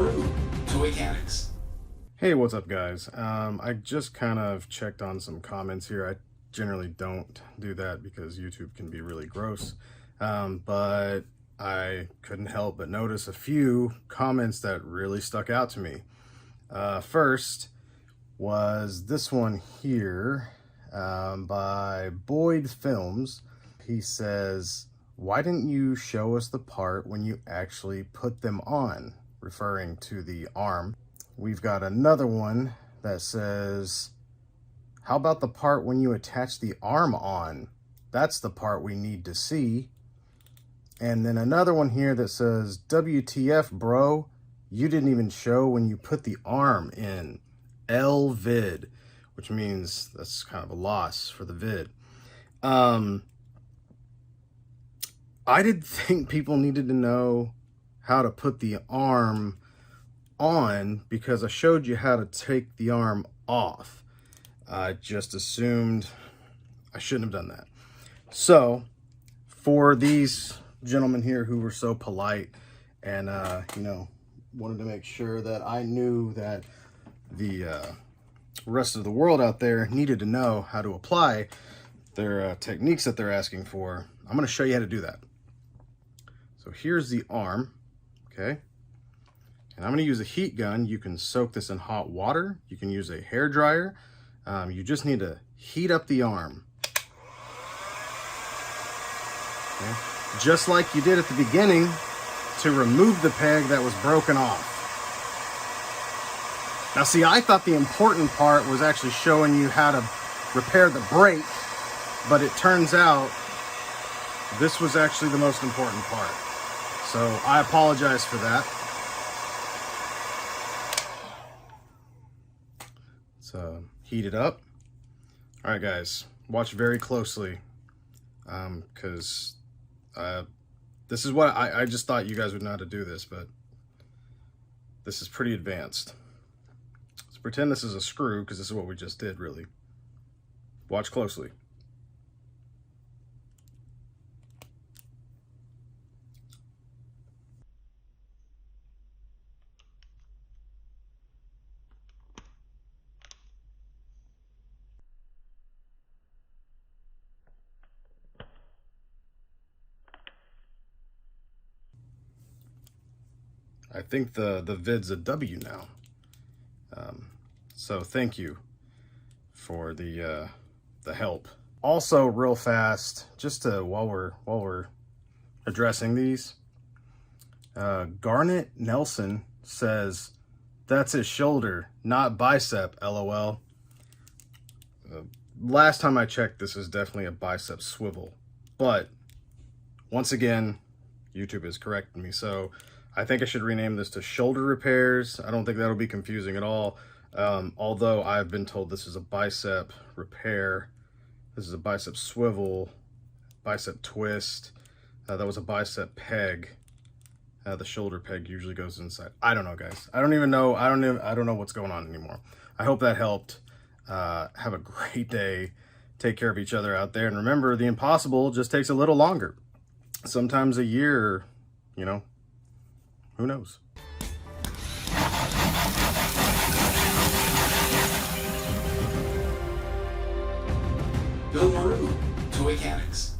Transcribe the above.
Guru Toy Mechanics. Hey, what's up, guys? I just kind of checked on some comments here. I generally don't do that because YouTube can be really gross, but I couldn't help but notice a few comments that really stuck out to me. First was this one here by Boyd Films. He says, "Why didn't you show us the part when you actually put them on?" Referring to the arm. We've got another one that says, "How about the part when you attach the arm on? That's the part we need to see." And then another one here that says, "WTF, bro, you didn't even show when you put the arm in. LVID," which means that's kind of a loss for the vid. I didn't think people needed to know how to put the arm on because I showed you how to take the arm off. I just assumed I shouldn't have done that. So for these gentlemen here who were so polite and wanted to make sure that I knew that the rest of the world out there needed to know how to apply their techniques that they're asking for, I'm going to show you how to do that. So here's the arm, okay? And I'm going to use a heat gun. You can soak this in hot water. You can use a hair dryer. You just need to heat up the arm. Okay? Just like you did at the beginning to remove the peg that was broken off. Now see, I thought the important part was actually showing you how to repair the brake, but it turns out this was actually the most important part. So I apologize for that. Let's heat it up. All right, guys, watch very closely because this is what I just thought you guys would know how to do this, but this is pretty advanced. So pretend this is a screw because this is what we just did, really. Watch closely. I think the vid's a W now. So thank you for the help. Also, real fast, just to while we're addressing these, Garnet Nelson says that's his shoulder, not bicep. LOL. Last time I checked, this is definitely a bicep swivel, but once again, YouTube is correcting me, so I think I should rename this to shoulder repairs. I don't think that'll be confusing at all. Although I've been told this is a bicep repair. This is a bicep swivel, bicep twist. That was a bicep peg. The shoulder peg usually goes inside. I don't know, guys. I don't even know. I don't know what's going on anymore. I hope that helped. Have a great day. Take care of each other out there. And remember, the impossible just takes a little longer. Sometimes a year, who knows? Guru Toy Mechanics.